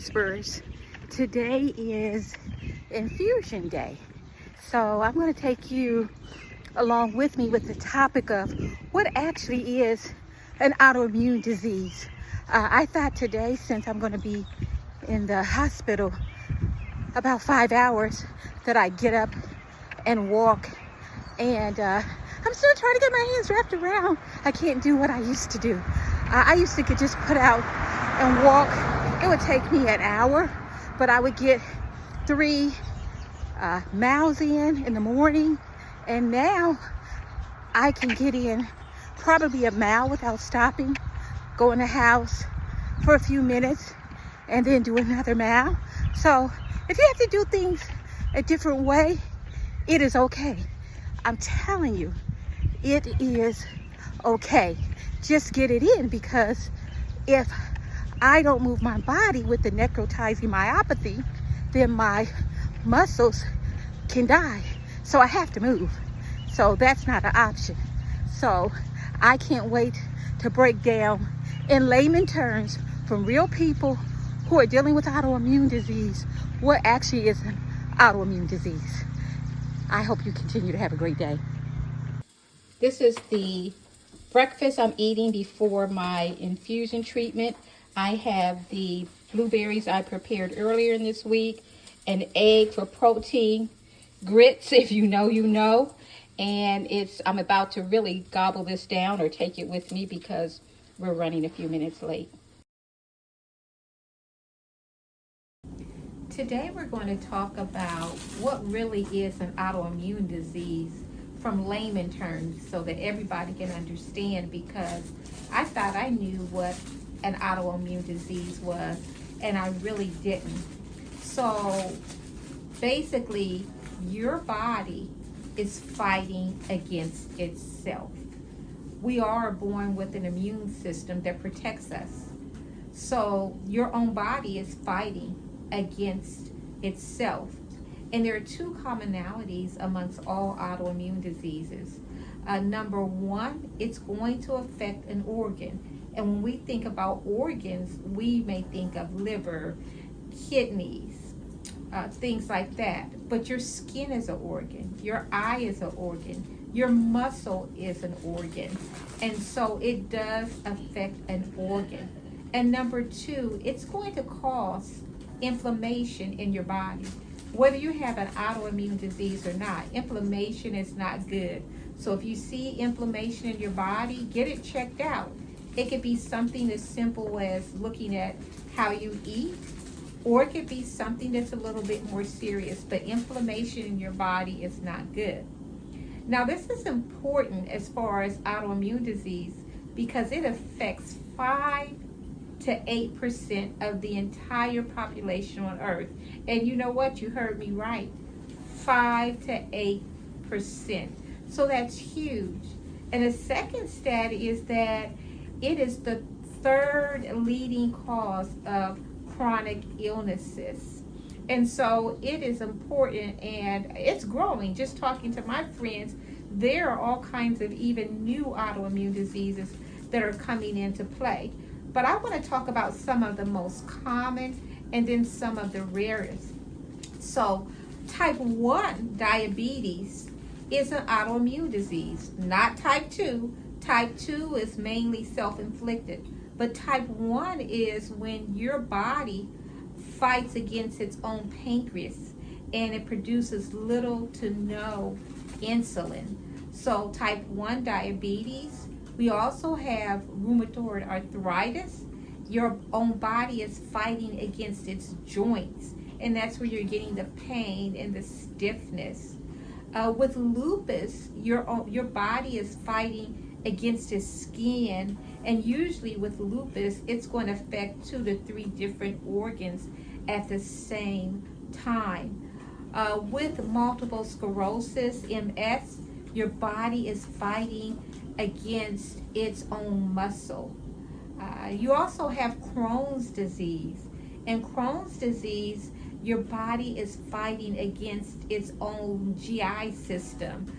whispers. Today is infusion day. So I'm going to take you along with me with the topic of what actually is an autoimmune disease. I thought today, since I'm going to be in the hospital about 5 hours, that I'd get up and walk. And I'm still trying to get my hands wrapped around. I can't do what I used to do. I used to just put out and walk. It would take me an hour, but I would get 3 miles in the morning. And now I can get in probably a mile without stopping, go in the house for a few minutes, and then do another mile. So if you have to do things a different way, it is okay. I'm telling you, it is okay. Just get it in, because if I don't move my body with the necrotizing myopathy, then my muscles can die. So I have to move. So that's not an option. So I can't wait to break down in layman terms from real people who are dealing with autoimmune disease what actually is an autoimmune disease. I hope you continue to have a great day. This is the breakfast I'm eating before my infusion treatment. I have the blueberries I prepared earlier in this week, an egg for protein, grits, if you know, you know. And I'm about to really gobble this down or take it with me because we're running a few minutes late. Today we're going to talk about what really is an autoimmune disease from layman terms so that everybody can understand, because I thought I knew what an autoimmune disease was and I really didn't. So basically, your body is fighting against itself. We are born with an immune system that protects us. So your own body is fighting against itself. And there are 2 commonalities amongst all autoimmune diseases. Number 1, it's going to affect an organ. And when we think about organs, we may think of liver, kidneys, things like that. But your skin is an organ. Your eye is an organ. Your muscle is an organ. And so it does affect an organ. And number 2, it's going to cause inflammation in your body. Whether you have an autoimmune disease or not, inflammation is not good. So if you see inflammation in your body, get it checked out. It could be something as simple as looking at how you eat, or it could be something that's a little bit more serious, but inflammation in your body is not good. Now, this is important as far as autoimmune disease because it affects 5 to 8% of the entire population on Earth. And you know what? You heard me right. 5 to 8%. So that's huge. And the second stat is that it is the 3rd leading cause of chronic illnesses. And so it is important, and it's growing. Just talking to my friends, there are all kinds of even new autoimmune diseases that are coming into play. But I want to talk about some of the most common and then some of the rarest. So type 1 diabetes is an autoimmune disease, not type 2. Type 2 is mainly self-inflicted. But type 1 is when your body fights against its own pancreas and it produces little to no insulin. So type 1 diabetes. We also have rheumatoid arthritis. Your own body is fighting against its joints, and that's where you're getting the pain and the stiffness. With lupus, your body is fighting against its skin, and usually with lupus, it's going to affect 2 to 3 different organs at the same time. With multiple sclerosis, MS, your body is fighting against its own muscle. You also have Crohn's disease. In Crohn's disease, your body is fighting against its own GI system,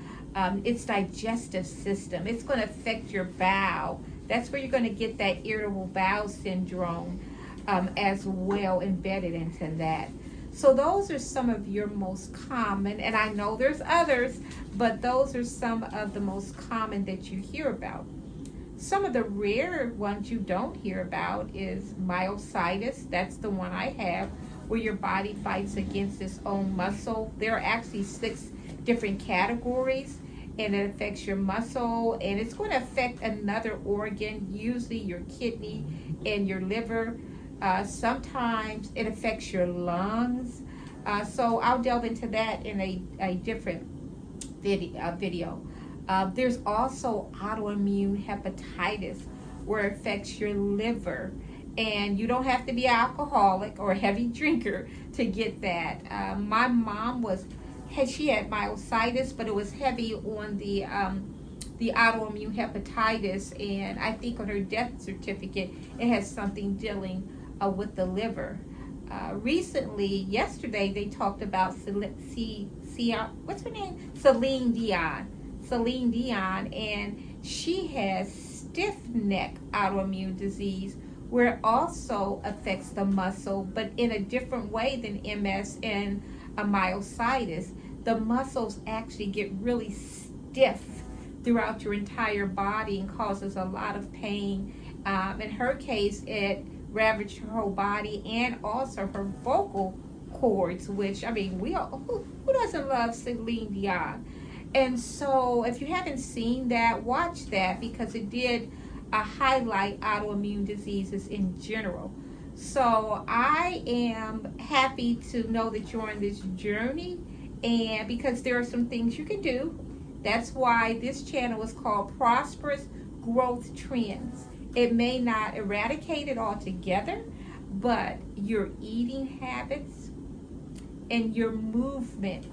its digestive system. It's going to affect your bowel. That's where you're going to get that irritable bowel syndrome. as well embedded into that. So those are some of your most common, and I know there's others, but those are some of the most common that you hear about. Some of the rare ones you don't hear about is myositis. That's the one I have, where your body fights against its own muscle. There are actually 6 different categories, and it affects your muscle, and it's going to affect another organ, usually your kidney and your liver. Sometimes it affects your lungs. So I'll delve into that in a different video. There's also autoimmune hepatitis, where it affects your liver. And you don't have to be an alcoholic or a heavy drinker to get that. My mom had myositis, but it was heavy on the autoimmune hepatitis, and I think on her death certificate it has something dealing with the liver. Recently, yesterday, they talked about what's her name? Celine Dion, and she has stiff neck autoimmune disease, where it also affects the muscle, but in a different way than MS and a myositis. The muscles actually get really stiff throughout your entire body and causes a lot of pain. In her case, it ravaged her whole body and also her vocal cords, which, I mean, who doesn't love Celine Dion? And so if you haven't seen that, watch that, because it did highlight autoimmune diseases in general. So I am happy to know that you're on this journey, and because there are some things you can do. That's why this channel is called Prosperous Growth Trends. It may not eradicate it altogether, but your eating habits and your movement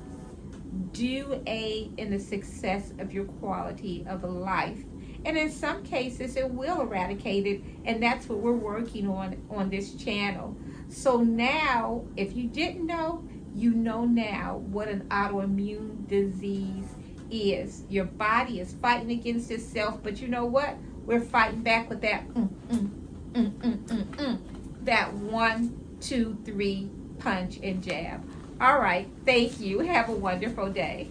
do aid in the success of your quality of life. And in some cases, it will eradicate it, and that's what we're working on this channel. So now, if you didn't know, you know now what an autoimmune disease is. Your body is fighting against itself, but you know what? We're fighting back with that that 1, 2, 3 punch and jab. All right, thank you. Have a wonderful day.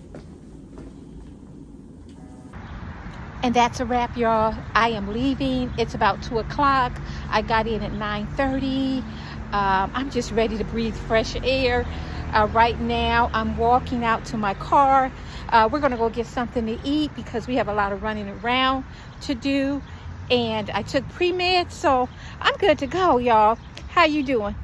And that's a wrap, y'all. I am leaving. It's about 2 o'clock. I got in at 9:30. I'm just ready to breathe fresh air. Right now, I'm walking out to my car. We're going to go get something to eat because we have a lot of running around to do. And I took pre-med, so I'm good to go, y'all. How you doing?